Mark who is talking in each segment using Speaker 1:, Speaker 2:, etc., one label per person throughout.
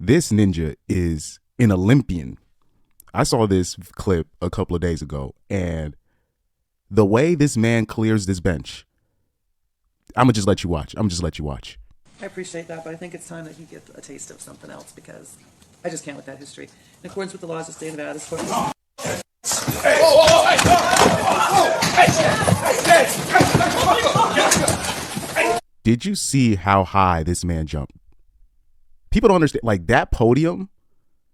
Speaker 1: This ninja is an Olympian. I saw this clip a couple of days ago, and the way this man clears this bench, I'm gonna just let you watch. I'm gonna just let you watch.
Speaker 2: I appreciate that, but I think it's time that he get a taste of something else because I just can't with that history. In accordance with the laws of the state of Nevada, this court.
Speaker 1: Did you see how high this man jumped? People don't understand. Like that podium,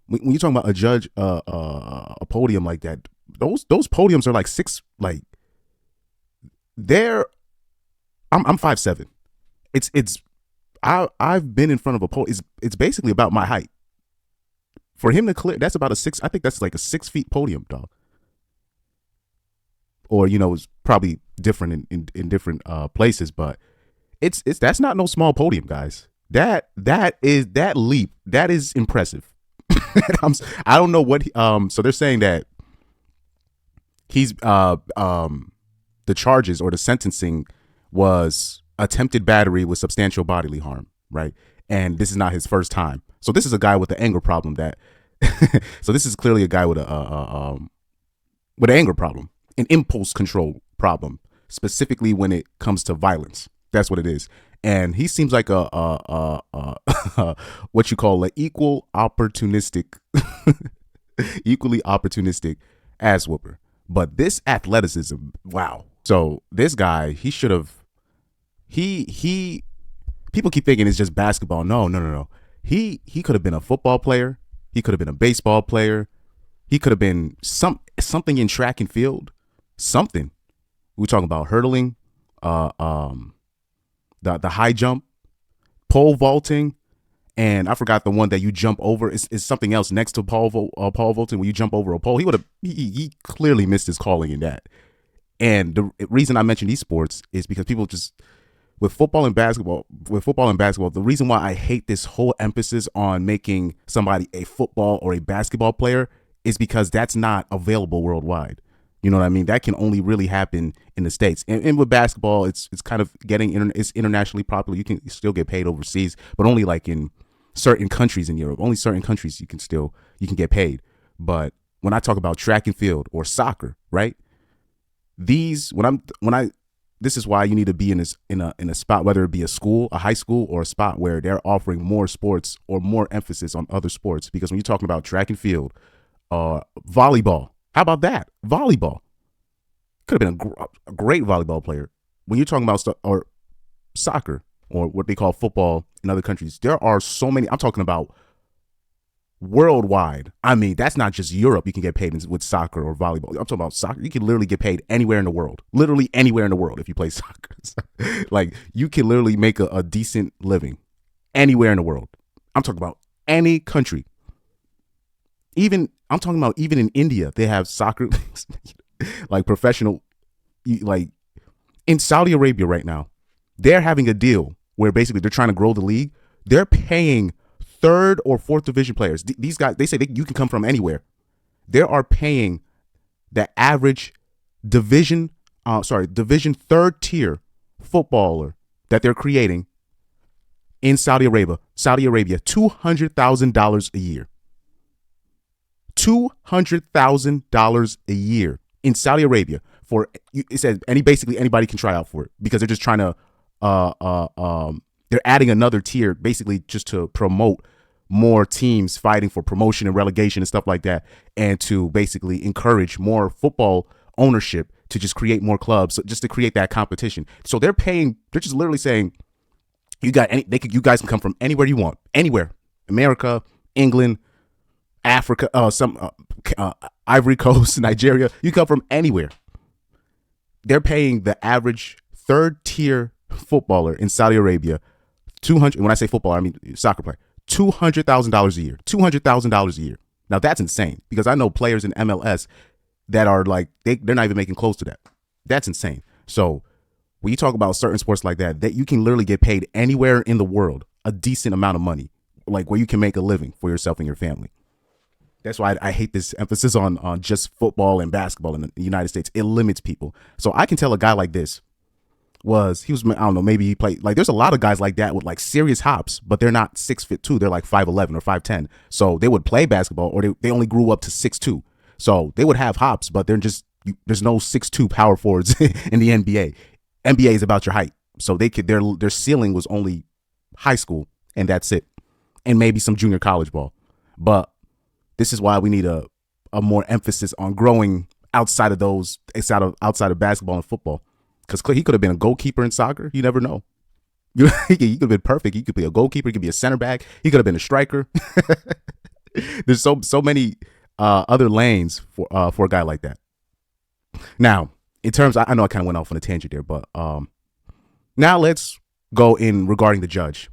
Speaker 1: when you're talking about a judge, a podium like that, those podiums are like six. Like they're, I'm 5'7". I've been in front of a podium. It's basically about my height. For him to clear, that's about a six. I think that's like a 6 feet podium, dog. Or it's probably different in different places, but it's that's not no small podium, guys. That leap that is impressive. I don't know what so they're saying that he's the charges or the sentencing was attempted battery with substantial bodily harm, right? And this is not his first time. So this is a guy with an anger problem that so this is clearly a guy with an anger problem, an impulse control problem, specifically when it comes to violence. That's what it is. And he seems like a what you call an equally opportunistic ass whooper. But this athleticism, wow. So this guy, he should have. He. People keep thinking it's just basketball. No. He could have been a football player. He could have been a baseball player. He could have been something in track and field. Something. We're talking about hurdling, the high jump, pole vaulting, and I forgot the one that you jump over. Is something else next to pole vaulting when you jump over a pole. He clearly missed his calling in that. And the reason I mention these sports is because people just with football and basketball, the reason why I hate this whole emphasis on making somebody a football or a basketball player is because that's not available worldwide. You know what I mean? That can only really happen in the States. And with basketball, it's kind of it's internationally popular. You can still get paid overseas, but only like in certain countries in Europe. Only certain countries you can get paid. But when I talk about track and field or soccer, right? This is why you need to be in a spot, whether it be a school, a high school, or a spot where they're offering more sports or more emphasis on other sports. Because when you're talking about track and field, volleyball, how about that? Volleyball could have been a great volleyball player. When you're talking about or soccer or what they call football in other countries, there are so many. I'm talking about worldwide. I mean, that's not just Europe. You can get paid with soccer or volleyball. I'm talking about soccer. You can literally get paid anywhere in the world. Literally anywhere in the world if you play soccer. Like you can literally make a decent living anywhere in the world. I'm talking about any country. I'm talking about even in India, they have soccer leagues, like professional, like in Saudi Arabia right now, they're having a deal where basically they're trying to grow the league. They're paying third or fourth division players. These guys, they say you can come from anywhere. They are paying the average division third tier footballer that they're creating in Saudi Arabia, $200,000 a year. $200,000 a year in Saudi Arabia for it says basically anybody can try out for it because they're just trying to they're adding another tier basically just to promote more teams fighting for promotion and relegation and stuff like that, and to basically encourage more football ownership to just create more clubs, just to create that competition. So they're just literally saying you guys can come from anywhere you want, anywhere, America, England, Africa, Ivory Coast, Nigeria. You come from anywhere. They're paying the average third tier footballer in Saudi Arabia 200. When I say footballer, I mean soccer player. $200,000 a year. $200,000 a year. Now that's insane because I know players in MLS that are like they're not even making close to that. That's insane. So when you talk about certain sports like that you can literally get paid anywhere in the world a decent amount of money, like where you can make a living for yourself and your family. That's why I hate this emphasis on just football and basketball in the United States. It limits people. So I can tell a guy like this, was he was I don't know, maybe he played like there's a lot of guys like that with like serious hops, but they're not 6'2", they're like 5'11" or 5'10". So they would play basketball, or they only grew up to 6'2". So they would have hops, but they're just there's no 6'2" power forwards in the NBA. NBA is about your height. So they could their ceiling was only high school, and that's it. And maybe some junior college ball. But this is why we need a more emphasis on growing outside of outside of basketball and football. Because he could have been a goalkeeper in soccer. You never know. He could have been perfect. He could be a goalkeeper. He could be a center back. He could have been a striker. There's so many other lanes for a guy like that. Now, in terms, I know I kind of went off on a tangent there, but now let's go in regarding the judge.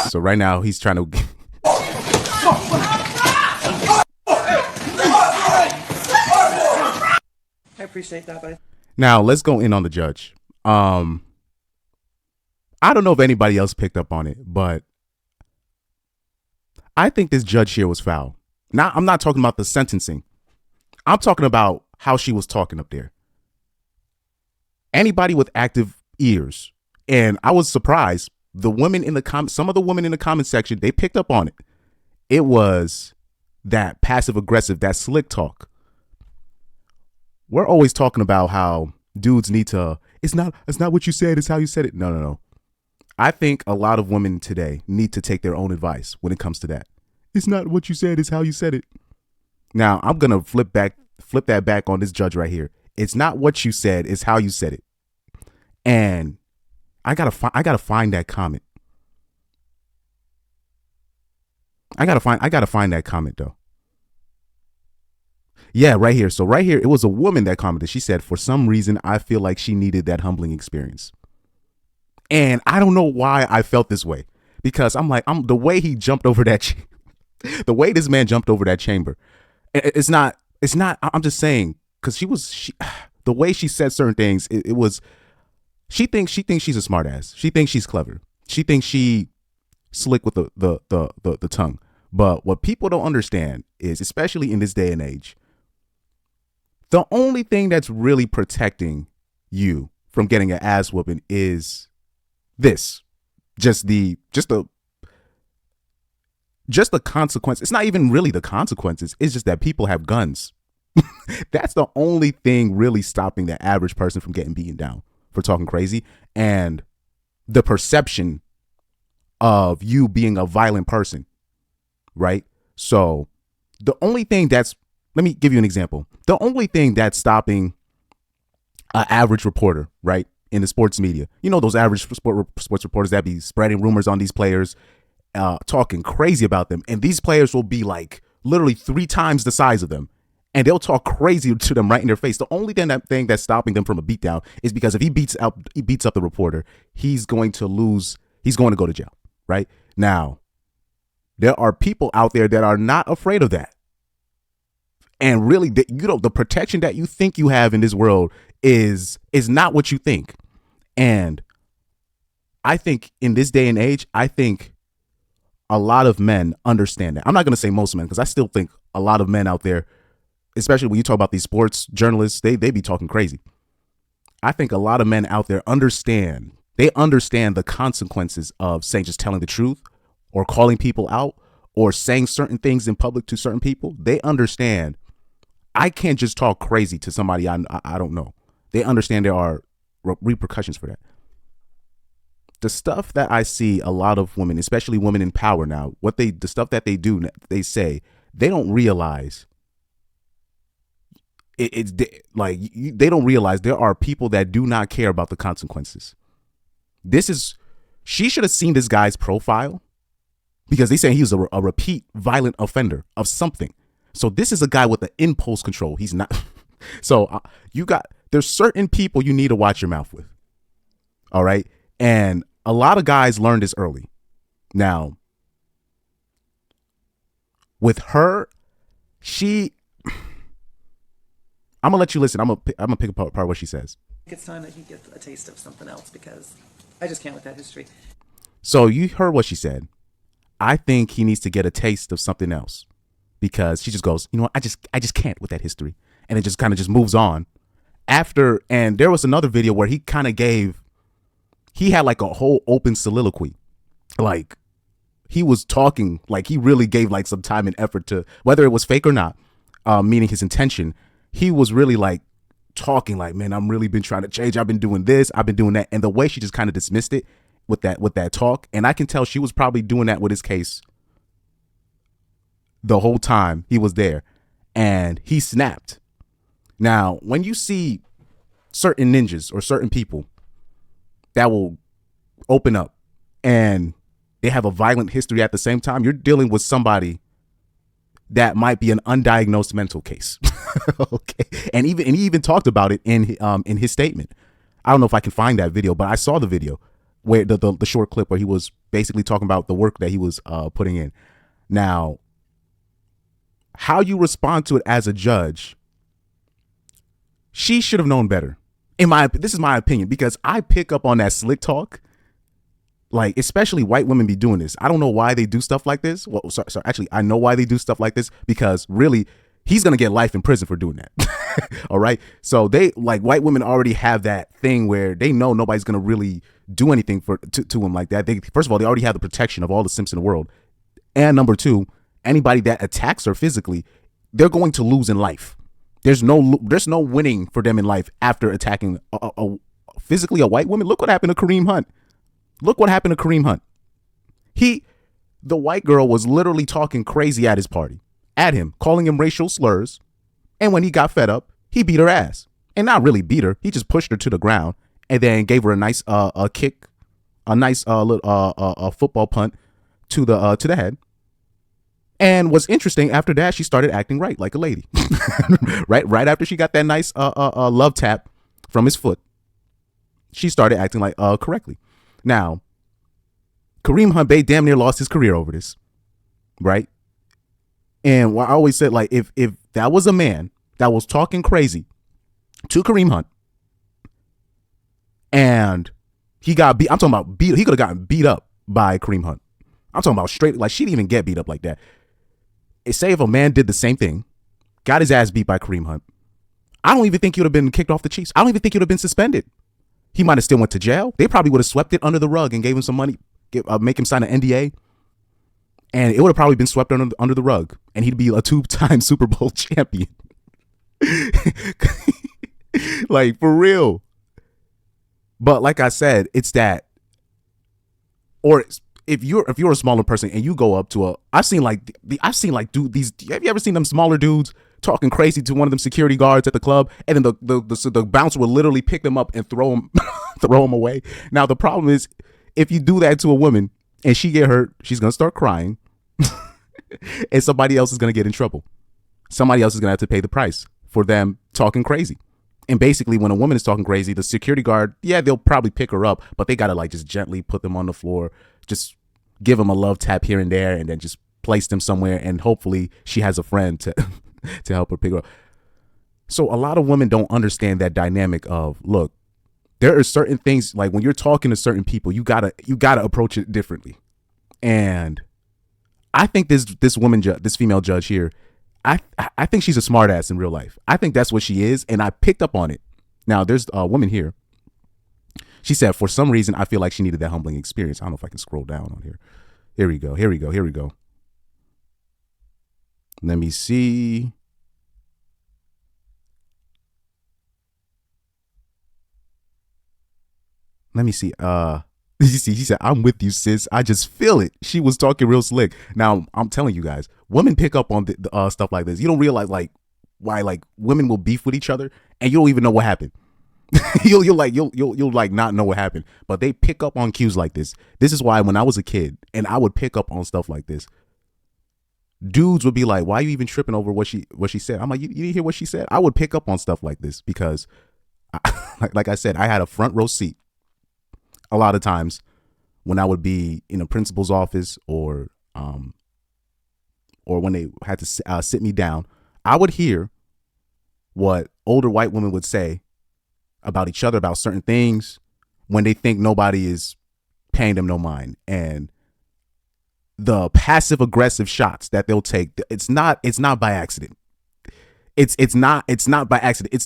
Speaker 1: So right now he's trying to.
Speaker 2: I appreciate that, but
Speaker 1: Now let's go in on the judge. I don't know if anybody else picked up on it, but I think this judge here was foul. Now I'm not talking about the sentencing. I'm talking about how she was talking up there. Anybody with active ears, and I was surprised. The women in the some of the women in the comment section, they picked up on it. It was that passive aggressive, that slick talk. We're always talking about how dudes need to. It's not what you said. It's how you said it. No. I think a lot of women today need to take their own advice when it comes to that. It's not what you said. It's how you said it. Now I'm gonna flip that back on this judge right here. It's not what you said. It's how you said it. And I gotta find that comment. I gotta find that comment though. Yeah, right here. So right here, it was a woman that commented. She said, "For some reason, I feel like she needed that humbling experience." And I don't know why I felt this way, because I'm the way he jumped over that, the way this man jumped over that chamber. It's not. I'm just saying, because the way she said certain things, it was. She thinks she's a smart ass. She thinks she's clever. She thinks she slick with the tongue. But what people don't understand is, especially in this day and age, the only thing that's really protecting you from getting an ass whooping is this. Just the consequence. It's not even really the consequences. It's just that people have guns. That's the only thing really stopping the average person from getting beaten down for talking crazy, and the perception of you being a violent person, right? So the only thing let me give you an example. The only thing that's stopping an average reporter, right, in the sports media, those average sports reporters that be spreading rumors on these players, talking crazy about them, and these players will be like literally 3 times the size of them, and they'll talk crazy to them right in their face. The only thing that's stopping them from a beatdown is because if he beats up the reporter, he's going to lose. He's going to go to jail, right? Now, there are people out there that are not afraid of that. And really, the protection that you think you have in this world is not what you think. And I think in this day and age, I think a lot of men understand that. I'm not going to say most men, because I still think a lot of men out there, especially when you talk about these sports journalists, they be talking crazy. I think a lot of men out there understand. They understand the consequences of just telling the truth, or calling people out, or saying certain things in public to certain people. They understand. I can't just talk crazy to somebody I don't know. They understand there are repercussions for that. The stuff that I see a lot of women, especially women in power now, the stuff that they do, they say, they don't realize. It's like they don't realize there are people that do not care about the consequences. She should have seen this guy's profile, because they say he was a repeat violent offender of something. So this is a guy with an impulse control. He's not. So there's certain people you need to watch your mouth with. All right. And a lot of guys learn this early. Now, with her, I'm gonna let you listen. I'm gonna pick apart what she says.
Speaker 2: it's time that he gets a taste of something else, because I just can't with that history.
Speaker 1: So you heard what she said. I think he needs to get a taste of something else. because she just goes, you know what, I just can't with that history, and it just kind of just moves on. After, and there was another video where he had like a whole open soliloquy, like he was talking, like he really gave like some time and effort to, whether it was fake or not, meaning his intention. He was really like talking like, man, I'm really been trying to change. I've been doing this, I've been doing that. And the way she just kind of dismissed it with that talk. And I can tell she was probably doing that with his case the whole time he was there, and he snapped. Now, when you see certain ninjas or certain people that will open up and they have a violent history at the same time, you're dealing with somebody that might be an undiagnosed mental case. Okay. And he even talked about it in his statement. I don't know if I can find that video, but I saw the video where the short clip where he was basically talking about the work that he was putting in. Now, how you respond to it as a judge, she should have known better. This is my opinion, because I pick up on that slick talk. Like, especially white women be doing this. I don't know why they do stuff like this. Well, sorry, actually, I know why they do stuff like this, because really, he's going to get life in prison for doing that. All right. So they, like, white women already have that thing where they know nobody's going to really do anything to him like that. First of all, they already have the protection of all the simps in the world. And number two, anybody that attacks her physically, they're going to lose in life. There's no winning for them in life after attacking physically a white woman. Look what happened to Kareem Hunt. Look what happened to Kareem Hunt. The white girl was literally talking crazy at his party, at him, calling him racial slurs. And when he got fed up, he beat her ass. And not really beat her. He just pushed her to the ground and then gave her a nice kick, a nice football punt to the head. And what's interesting, after that, she started acting right, like a lady. right after she got that nice love tap from his foot, she started acting like correctly. Now, Kareem Hunt damn near lost his career over this, right? And I always said, like, if that was a man that was talking crazy to Kareem Hunt and he got beat, I'm talking about beat, he could have gotten beat up by Kareem Hunt. I'm talking about straight, like, she didn't even get beat up like that. Say if a man did the same thing, got his ass beat by Kareem Hunt, I don't even think he would have been kicked off the Chiefs. I don't even think he would have been suspended. He might have still went to jail. They probably would have swept it under the rug and gave him some money, make him sign an NDA, and it would have probably been swept under the rug, and he'd be a 2-time Super Bowl champion. Like, for real. But like I said, it's that, or if you're a smaller person and you go up to I've seen dude, have you ever seen them smaller dudes talking crazy to one of them security guards at the club, and then the bouncer will literally pick them up and throw them away. Now the problem is, if you do that to a woman and she get hurt, she's gonna start crying, and somebody else is gonna get in trouble. Somebody else is gonna have to pay the price for them talking crazy. And basically, when a woman is talking crazy, the security guard, yeah, they'll probably pick her up, but they gotta like just gently put them on the floor, just give them a love tap here and there, and then just place them somewhere, and hopefully she has a friend to to help her pick her up. So a lot of women don't understand that dynamic of, look, there are certain things, like when you're talking to certain people, you gotta approach it differently. And I think this female judge here, I think she's a smart ass in real life. I think that's what she is, and I picked up on it. Now there's a woman here. She said, for some reason, I feel like she needed that humbling experience. I don't know if I can scroll down on here. Here we go. Let me see. She said, I'm with you, sis. I just feel it. She was talking real slick. Now, I'm telling you guys, women pick up on the stuff like this. You don't realize, like, why, like, women will beef with each other and you don't even know what happened. you'll like not know what happened, but they pick up on cues like this. This is why when I was a kid and I would pick up on stuff like this, dudes would be like, why are you even tripping over what she said? I'm like, you didn't hear what she said? I would pick up on stuff like this because like I said, I had a front row seat a lot of times when I would be in a principal's office or when they had to sit me down. I would hear what older white women would say about each other, about certain things, when they think nobody is paying them no mind. And the passive aggressive shots that they'll take, it's not by accident. It's not by accident. It's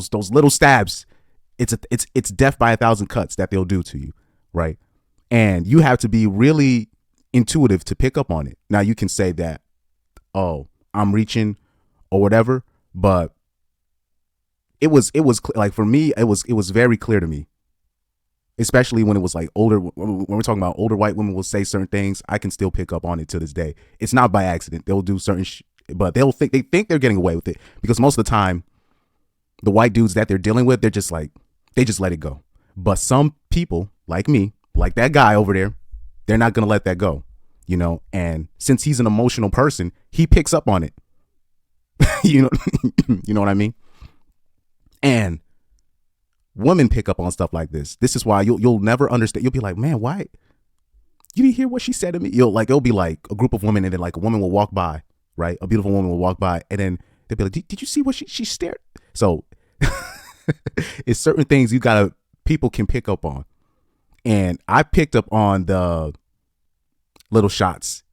Speaker 1: those little stabs. It's death by 1,000 cuts that they'll do to you, right? And you have to be really intuitive to pick up on it. Now you can say that, oh, I'm reaching or whatever, but it was like, for me, it was very clear to me, especially when it was like older, when we're talking about older white women will say certain things. I can still pick up on it to this day. It's not by accident. They'll do certain but they think they're getting away with it, because most of the time the white dudes that they're dealing with, they're just like, they just let it go. But some people like me, like that guy over there, they're not going to let that go, you know? And since he's an emotional person, he picks up on it. you know what I mean? And women pick up on stuff like this. This is why you'll never understand. You'll be like, man, why? You didn't hear what she said to me? It'll be like a group of women, and then like a woman will walk by, right? A beautiful woman will walk by, and then they'll be like, did you see what she stared? So it's certain things people can pick up on. And I picked up on the little shots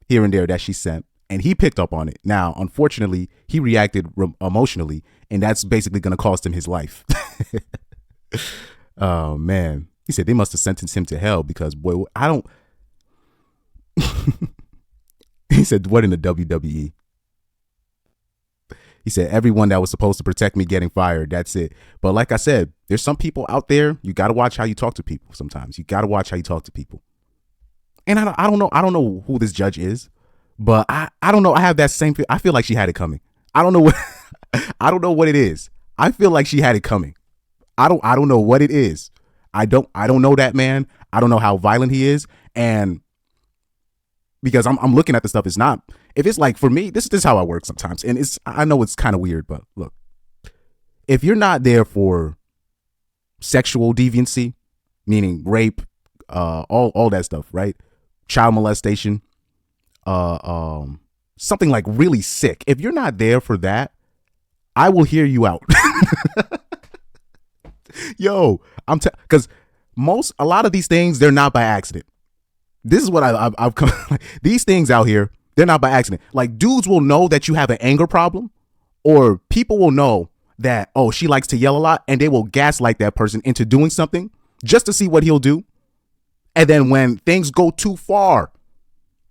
Speaker 1: here and there that she sent, and he picked up on it. Now, unfortunately, he reacted emotionally, and that's basically going to cost him his life. Oh, man. He said they must have sentenced him to hell because, boy, I don't. He said, what in the WWE? He said, everyone that was supposed to protect me getting fired. That's it. But like I said, there's some people out there. You got to watch how you talk to people sometimes. You got to watch how you talk to people. And I don't know. I don't know who this judge is, but I don't know. I have that same feel. I feel like she had it coming. I don't know what I don't know what it is. I feel like she had it coming. I don't know what it is. I don't know that man. I don't know how violent he is. And because I'm looking at the stuff, it's not, if it's like, for me, this is how I work sometimes. And I know it's kind of weird, but look, if you're not there for sexual deviancy, meaning rape, all that stuff, right? Child molestation, something like really sick. If you're not there for that, I will hear you out. Yo, because a lot of these things, they're not by accident. This is what I've come. These things out here, they're not by accident. Like, dudes will know that you have an anger problem, or people will know that, oh, she likes to yell a lot, and they will gaslight that person into doing something just to see what he'll do. And then when things go too far,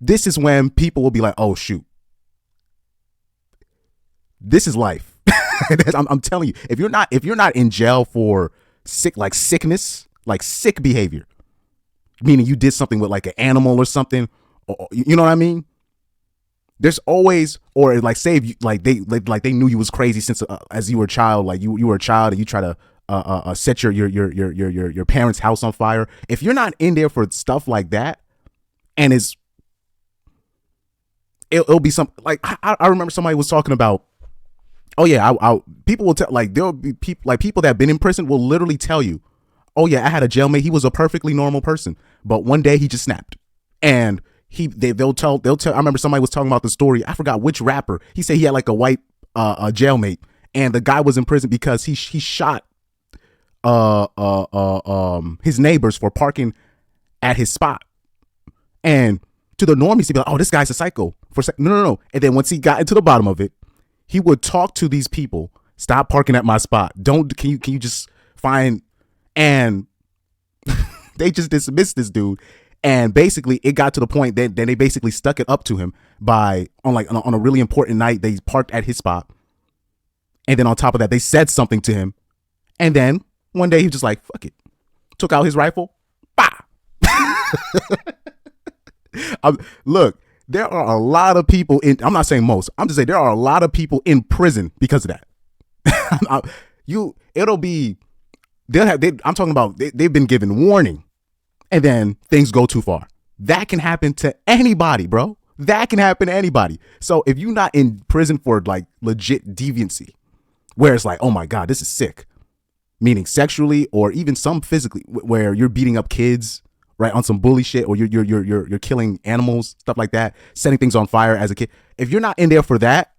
Speaker 1: this is when people will be like, oh, shoot. This is life. I'm telling you, if you're not in jail for sickness, like sick behavior, meaning you did something with like an animal or something, or, you know what I mean? There's always, or like, say if you, like they knew you was crazy since as you were a child, like you were a child and you try to set your parents' house on fire. If you're not in there for stuff like that, and it'll be some, like, I remember somebody was talking about, oh yeah, people will tell, like, there'll be people that have been in prison will literally tell you, oh yeah, I had a jailmate. He was a perfectly normal person, but one day he just snapped. And they'll tell. I remember somebody was talking about the story. I forgot which rapper. He said he had like a white a jailmate, and the guy was in prison because he shot his neighbors for parking at his spot. And to the normies, he'd be like, oh, this guy's a psycho. No. And then once he got into the bottom of it, he would talk to these people. Stop parking at my spot. Can you just find, and they just dismissed this dude. And basically it got to the point that then they basically stuck it up to him by on a really important night, they parked at his spot. And then on top of that, they said something to him. And then one day he was just like, fuck it. Took out his rifle. Bah! Look, there are a lot of people I'm not saying most, I'm just saying there are a lot of people in prison because of that. I'm talking about, they've been given warning, and then things go too far. That can happen to anybody, bro. That can happen to anybody. So if you're not in prison for like legit deviancy, where it's like, oh my God, this is sick, meaning sexually or even some physically, where you're beating up kids, right, on some bully shit, or you're killing animals, stuff like that, setting things on fire as a kid. If you're not in there for that,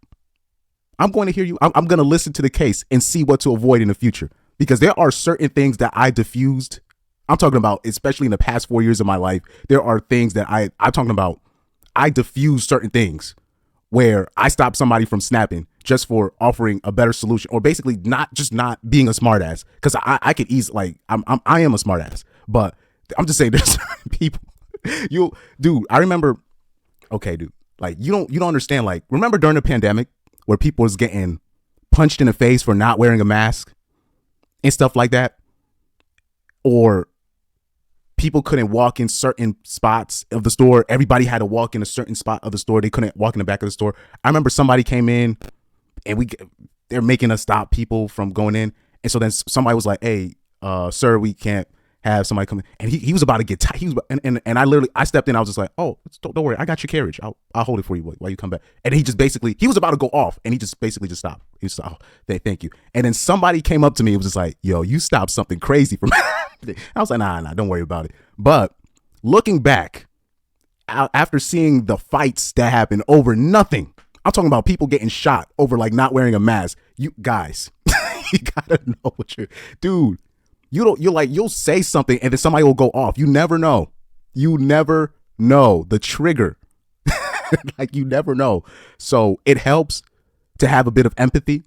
Speaker 1: I'm going to hear you. I'm going to listen to the case and see what to avoid in the future, because there are certain things that I diffused I'm talking about, especially in the past 4 years of my life, there are things that I'm talking about. I diffuse certain things where I stop somebody from snapping just for offering a better solution, or basically not being a smartass. Because I could easily, like, I am a smartass, but I'm just saying there's certain people. Dude, I remember. Okay, dude, like you don't understand. Like, remember during the pandemic where people was getting punched in the face for not wearing a mask and stuff like that, or people couldn't walk in certain spots of the store. Everybody had to walk in a certain spot of the store. They couldn't walk in the back of the store. I remember somebody came in and they're making us stop people from going in. And so then somebody was like, "Hey, sir, we can't have somebody come in." And he was about to get tight. And I stepped in. I was just like, "Oh, don't worry. I got your carriage. I'll hold it for you while you come back." And he was about to go off, and he just basically just stopped. He was like, "Oh, thank you." And then somebody came up to me and was just like, "Yo, you stopped something crazy from happening." I was like, nah, don't worry about it. But looking back, after seeing the fights that happened over nothing, I'm talking about people getting shot over like not wearing a mask. You guys, you gotta know what dude. You'll say something and then somebody will go off. You never know. You never know the trigger. Like, you never know. So it helps to have a bit of empathy.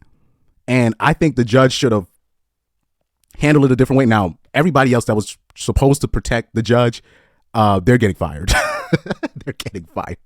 Speaker 1: And I think the judge should have handled it a different way. Now, everybody else that was supposed to protect the judge, they're getting fired. They're getting fired.